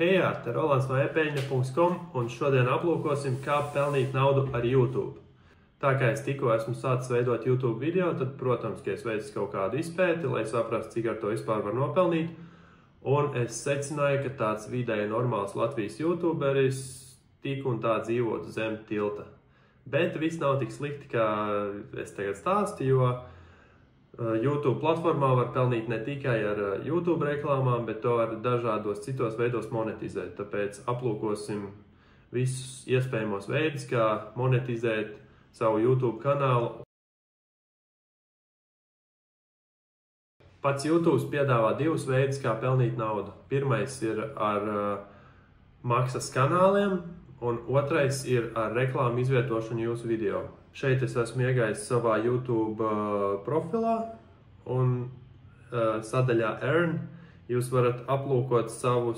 Hejā, te Rolands no epeļņa.com un šodien aplūkosim, kā pelnīt naudu ar YouTube. Tā kā es tikko esmu sācis veidot YouTube video, tad, protams, ka es veicu kaut kādu izpēti, lai saprastu, cik ar to vispār var nopelnīt. Un es secināju, ka tāds vidēji normāls Latvijas YouTuberis tik un tā dzīvotu zem tilta. Bet viss nav tik slikti, kā es tagad stāstu, jo YouTube platformā var pelnīt ne tikai ar YouTube reklāmām, bet to var dažādos citos veidos monetizēt. Tāpēc aplūkosim visus iespējamos veidus, kā monetizēt savu YouTube kanālu. Pats YouTube piedāvā divus veidus, kā pelnīt naudu. Pirmais ir ar maksas kanāliem, un otrais ir ar reklāmu izvietošanu jūsu video. Šeit es esmu iegājis savā YouTube profilā, un sadaļā Earn jūs varat aplūkot savu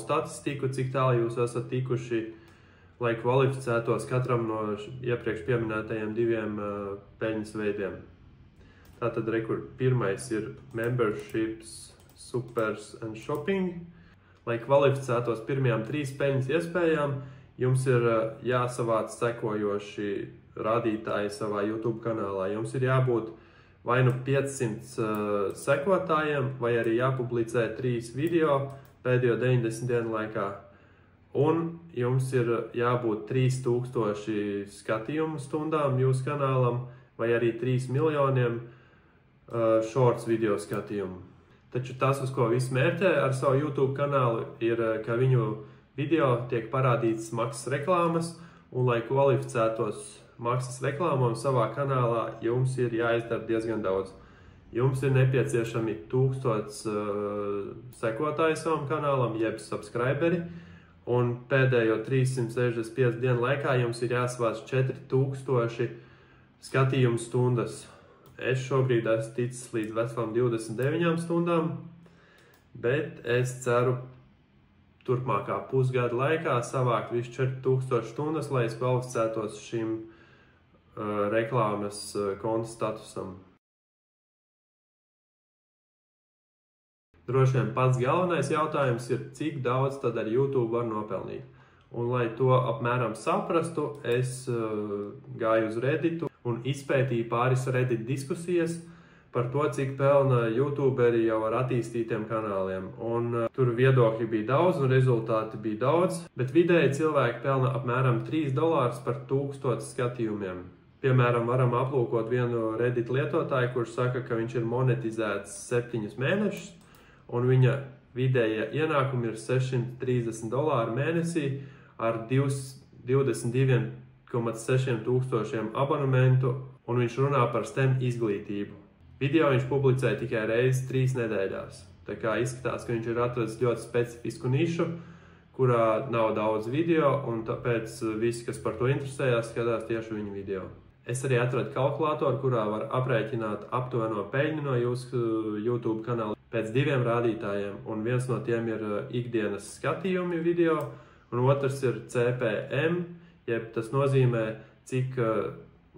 statistiku, cik tālu jūs esat tikuši, lai kvalificētos katram no iepriekš pieminētajiem diviem peļņas veidiem. Tātad, pirmais ir Memberships, Supers and Shopping. Lai kvalificētos pirmajām 3 peļņas iespējām, jums ir jāsavāc sekojoši rādītāji savā YouTube kanālā. Jums ir jābūt vai nu 500 sekotājiem, vai arī jāpublicē 3 video pēdējo 90 dienu laikā. Un jums ir jābūt 3000 skatījumu stundām jūsu kanālam, vai arī 3 miljoniem shorts video skatījumu. Taču tas, uz ko visi mērķē ar savu YouTube kanālu, ir, ka viņu video tiek parādītas maksas reklāmas, un lai kvalificētos maksas reklāmām savā kanālā, jums ir jāizdara diezgan daudz. Jums ir nepieciešami 1000 sekotāji savam kanālam, jeb subscriberi, un pēdējo 365 dienu laikā jums ir jāsavāc 4000 skatījumu stundas. Es šobrīd esmu ticis līdz veselam 29 stundām, bet es ceru turpmākā pusgada laikā savākt visu 4000 stundas, lai es kvalificētos šim reklāmas konta statusam. Droši vien pats galvenais jautājums ir, cik daudz tad ar YouTube var nopelnīt. Un, lai to apmēram saprastu, es gāju uz Redditu un izpētīju pāris Reddit diskusijas par to, cik pelna YouTuberi jau ar attīstītiem kanāliem. Un tur viedokļi bija daudz un rezultāti bija daudz, bet vidēji cilvēki pelna apmēram $3 par 1000 skatījumiem. Piemēram, varam aplūkot vienu Reddit lietotāju, kurš saka, ka viņš ir monetizēts 7 mēnešus, un viņa vidējie ienākumi ir $630 mēnesī ar 22,6 tūkstošiem abonementu, un viņš runā par STEM izglītību. Video viņš publicē tikai reizi 3 nedēļās. Tā kā izskatās, ka viņš ir atradis ļoti specifisku nišu, kurā nav daudz video, un tāpēc visi, kas par to interesējās, skatās tieši viņa video. Es arī atradu kalkulātoru, kurā var aprēķināt aptuveno peļņu no jūsu YouTube kanāla pēc 2 rādītājiem, un viens no tiem ir ikdienas skatījumi video, un otrs ir CPM, jeb tas nozīmē, cik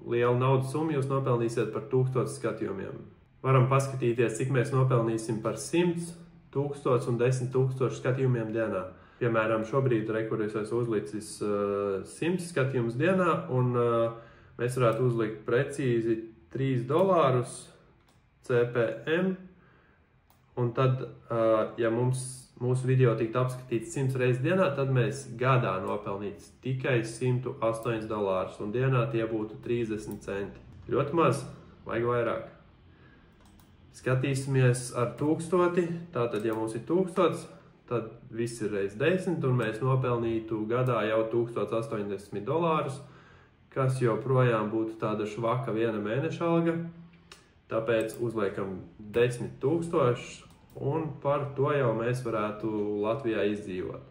lielu naudas summu jūs nopelnīsiet par 1000 skatījumiem. Varam paskatīties, cik mēs nopelnīsim par 100, 1000 un 10 000 skatījumiem dienā. Piemēram, šobrīd es esmu uzlicis 100 skatījumus dienā, un mēs varētu uzlikt precīzi $3 CPM, un tad, ja mūsu video tiktu apskatīts 100 reizes dienā, tad mēs gadā nopelnītu tikai $108, un dienā tie būtu 30 centi. Ļoti maz, vajag vairāk. Skatīsimies ar 1000, tātad, ja mums ir 1000, tad viss ir reiz 10, un mēs nopelnītu gadā jau $1080, kas joprojām būtu tāda švaka viena mēneša alga. Tāpēc uzliekam 10 000, un par to jau mēs varētu Latvijā izdzīvot.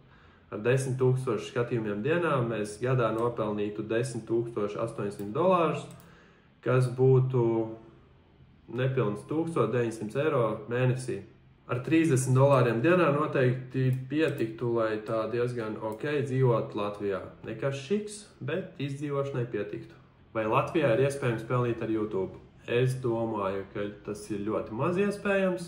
Ar 10 000 skatījumiem dienā mēs gadā nopelnītu $10,800, kas būtu nepilns €1900 mēnesī. Ar $30 dienā noteikti pietiktu, lai tā diezgan ok dzīvot Latvijā. Nekas šiks, bet izdzīvošanai pietiktu. Vai Latvijā ir iespējams pelnīt ar YouTube? Es domāju, ka tas ir ļoti maz iespējams.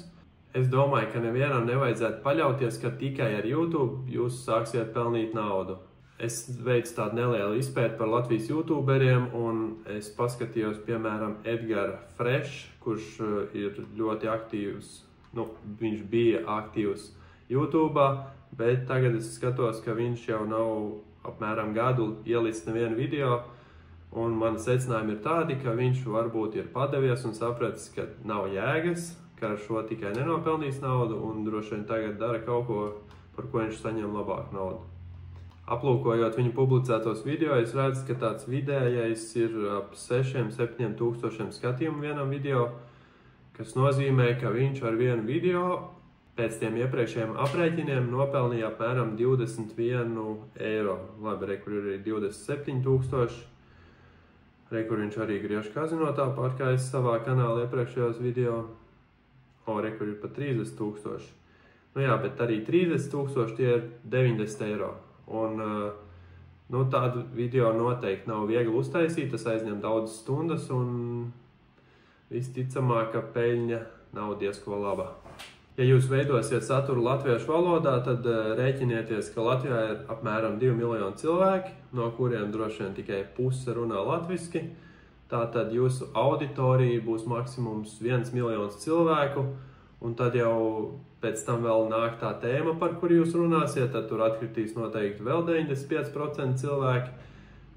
Es domāju, ka nevienam nevajadzētu paļauties, ka tikai ar YouTube jūs sāksiet pelnīt naudu. Es veicu tādu nelielu izpēti par Latvijas youtuberiem, un es paskatījos, piemēram, Edgara Fresh, kurš ir ļoti aktīvs, viņš bija aktīvs YouTube, bet tagad es skatos, ka viņš jau nav apmēram gadu ielicis nevienu video, un mani secinājumi ir tādi, ka viņš varbūt ir padevies un sapratis, ka nav jēgas, ka ar šo tikai nenopelnīs naudu, un droši vien tagad dara kaut ko, par ko viņš saņem labāku naudu. Aplūkojot viņu publicētos video, es redzu, ka tāds vidējais ir ap 6–7 tūkstošiem skatījumu vienam video, kas nozīmē, ka viņš ar vienu video pēc tiem iepriekšējiem aprēķiniem nopelnīja apmēram 21 eiro. Labi, kur ir arī 27 tūkstoši. Kur viņš arī griež kazino tāpat kā es savā kanālā iepriekšējos video. Kur ir pat 30 tūkstoši. Jā, bet arī 30 tūkstoši tie ir 90 eiro. Un tādu video noteikti nav viegli uztaisīt, tas aizņem daudz stundas un visticamāk, ka peļņa nav diezko laba. Ja jūs veidosiet saturu latviešu valodā, tad rēķinieties, ka Latvijā ir apmēram 2 miljoni cilvēki, no kuriem droši vien tikai puse runā latviski. Tātad jūsu auditorija būs maksimums 1 miljons cilvēku, un tad jau pēc tam vēl nāk tā tēma, par kuru jūs runāsiet, tad tur atkritīs noteikti vēl 95% cilvēki.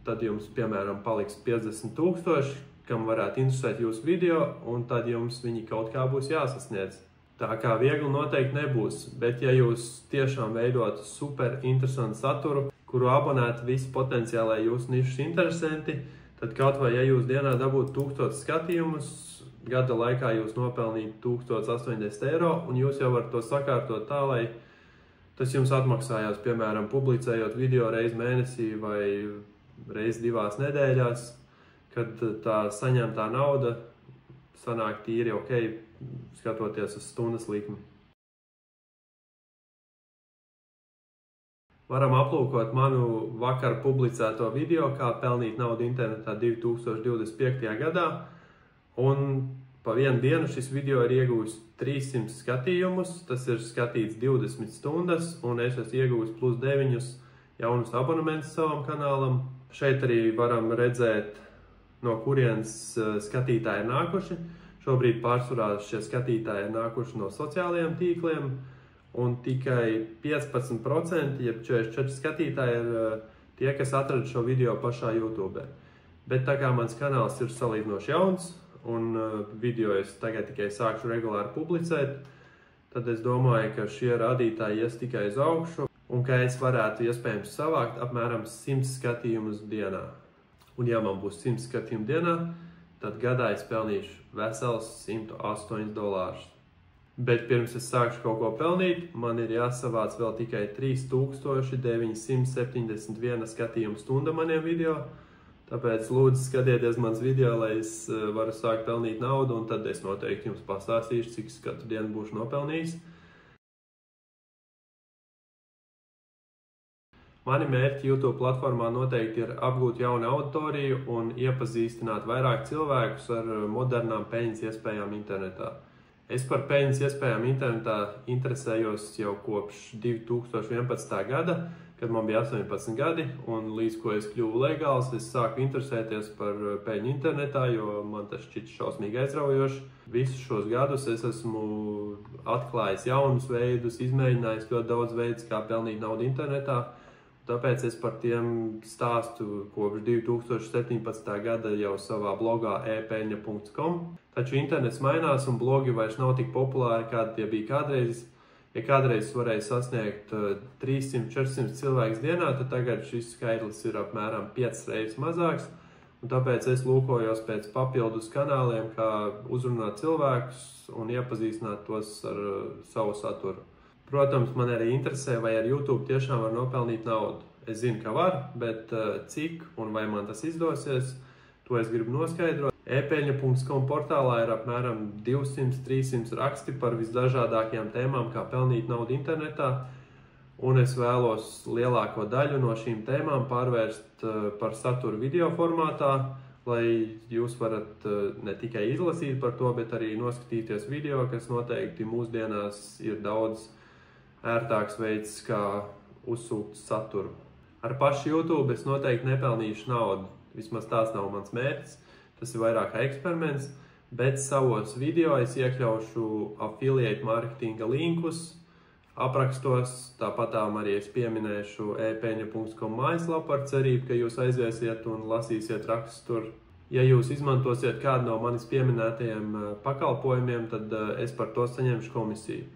Tad jums, piemēram, paliks 50 tūkstoši, kam varētu interesēt jūsu video, un tad jums viņi kaut kā būs jāsasniedz. Tā kā viegli noteikti nebūs, bet ja jūs tiešām veidotu super interesantu saturu, kuru abonētu visi potenciālai jūsu nišas interesanti, tad kaut vai, ja jūs dienā dabūtu 1000 skatījumus, gada laikā jūs nopelnītu 1080 eiro, un jūs jau varat to sakārtot tā, lai tas jums atmaksājās, piemēram, publicējot video reizi mēnesī vai reizi 2 nedēļās, kad tā saņemtā nauda sanāk tīri ok, skatoties uz stundas likmi. Varam aplūkot manu vakar publicēto video, kā pelnīt naudu internetā 2025. gadā. Un pa vienu dienu šis video ir ieguvis 300 skatījumus, tas ir skatīts 20 stundas, un es esmu ieguvis plus 9 jaunus abonementus savam kanālam. Šeit arī varam redzēt, no kurienes skatītāji ir nākuši. Šobrīd pārsvarā šie skatītāji ir nākuši no sociālajiem tīkliem, un tikai 15%, jeb 44 skatītāji ir tie, kas atrada šo video pašā YouTube. Bet tā kā mans kanāls ir salīdzinoši jauns, un video es tagad tikai sākšu regulāri publicēt, tad es domāju, ka šie rādītāji ies tikai uz augšu, un ka es varētu iespējams savākt apmēram 100 skatījumus dienā. Un ja man būs 100 skatījumu dienā, tad gadā es pelnīšu vesels $108. Bet pirms es sākšu kaut ko pelnīt, man ir jāsavāc vēl tikai 3971 skatījumu stunda maniem video. Tāpēc lūdzu skatieties mans video, lai es varu sākt pelnīt naudu, un tad es noteikti jums pastāstīšu, cik katru dienu būšu nopelnījis. Mani mērķi YouTube platformā noteikti ir apgūt jaunu auditoriju un iepazīstināt vairāk cilvēkus ar modernām peļņas iespējām internetā. Es par peļņas iespējām internetā interesējos jau kopš 2011. gada, kad man bija 18 gadi, un līdz ko es kļuvu legāls, es sāku interesēties par peļņu internetā, jo man tas šķiet šausmīgi aizraujoši. Visus šos gadus es esmu atklājis jaunus veidus, izmēģinājis ļoti daudz veidus, kā pelnīt naudu internetā. Tāpēc es par tiem stāstu kopš 2017. gada jau savā blogā epeļņa.com. Taču internets mainās un blogi vairs nav tik populāri, kādi tie bija kādreiz. Ja kādreiz varēja sasniegt 300–400 cilvēkus dienā, tad tagad šis skaitlis ir apmēram 5 reizes mazāks. Un tāpēc es lūkojos pēc papildus kanāliem, kā uzrunāt cilvēkus un iepazīstināt tos ar savu saturu. Protams, man arī interesē, vai ar YouTube tiešām var nopelnīt naudu. Es zinu, ka var, bet cik un vai man tas izdosies, to es gribu noskaidrot. epeļņa.com portālā ir apmēram 200–300 raksti par visdažādākajām tēmām, kā pelnīt naudu internetā, un es vēlos lielāko daļu no šīm tēmām pārvērst par saturu video formātā, lai jūs varat ne tikai izlasīt par to, bet arī noskatīties video, kas noteikti mūsdienās ir daudz ērtāks veids, kā uzsūkt saturu. Ar pašu YouTube es noteikti nepelnīšu naudu, vismaz tāds nav mans mērķis, tas ir vairāk eksperiments, bet savos video es iekļaušu affiliate marketinga linkus aprakstos, tāpatām arī es pieminēšu epeņa.com mājaslapu ar cerību, ka jūs aiziesiet un lasīsiet rakstus tur. Ja jūs izmantosiet kādu no manis pieminētajiem pakalpojumiem, tad es par to saņemšu komisiju.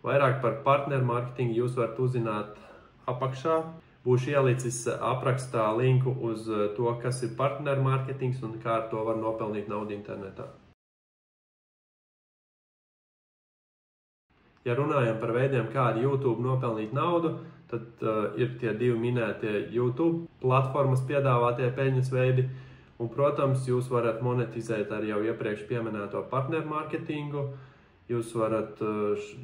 Vairāk par partneru marketingu jūs varat uzzināt apakšā. Būšu ielicis aprakstā linku uz to, kas ir partneru marketings un kā ar to var nopelnīt naudu internetā. Ja runājam par veidiem, kā ar YouTube nopelnīt naudu, tad ir tie divi minētie YouTube platformas piedāvātie peļņas veidi. Un, protams, jūs varat monetizēt ar jau iepriekš pieminēto partneru marketingu. Jūs varat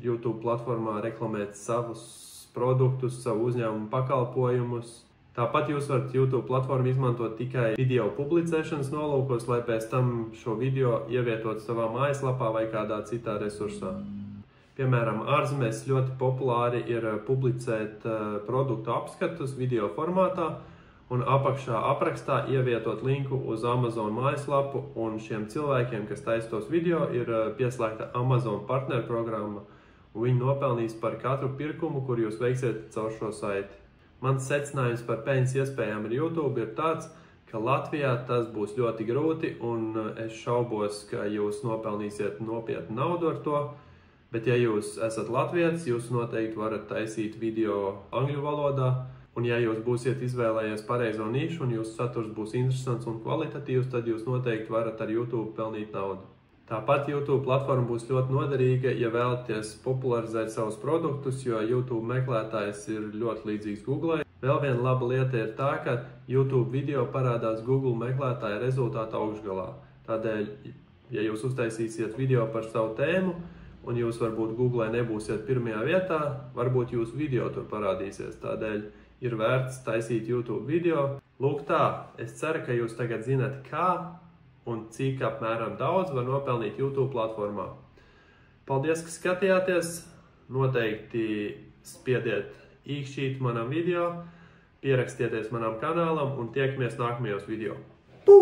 YouTube platformā reklamēt savus produktus, savu uzņēmumu pakalpojumus. Tāpat jūs varat YouTube platformu izmantot tikai video publicēšanas nolūkos, lai pēc tam šo video ievietot savā mājaslapā vai kādā citā resursā. Piemēram, ārzemēs ļoti populāri ir publicēt produktu apskatus video formātā un apakšā aprakstā ievietot linku uz Amazon mājaslapu, un šiem cilvēkiem, kas taisa tos video, ir pieslēgta Amazon partneru programma, un viņi nopelnīs par katru pirkumu, kur jūs veiksiet caur šo saiti. Mans secinājums par peļņas iespējām ar YouTube ir tāds, ka Latvijā tas būs ļoti grūti, un es šaubos, ka jūs nopelnīsiet nopietnu naudu ar to. Bet ja jūs esat latvietis, jūs noteikti varat taisīt video angļu valodā, un ja jūs būsiet izvēlējies pareizo nišu un jūsu saturs būs interesants un kvalitatīvs, tad jūs noteikti varat ar YouTube pelnīt naudu. Tāpat YouTube platforma būs ļoti noderīga, ja vēlaties popularizēt savus produktus, jo YouTube meklētājs ir ļoti līdzīgs Google. Vēl viena laba lieta ir tā, ka YouTube video parādās Google meklētāja rezultātu augšgalā. Tādēļ, ja jūs uztaisīsiet video par savu tēmu, un jūs varbūt Google nebūsiet pirmajā vietā, varbūt jūsu video tur parādīsies. Tādēļ ir vērts taisīt YouTube video. Lūk tā, es ceru, ka jūs tagad zināt, kā un cik apmēram daudz var nopelnīt YouTube platformā. Paldies, ka skatījāties. Noteikti spiediet īkšķīt manam video, pierakstieties manam kanālam un tiekamies nākamajos video. Pū!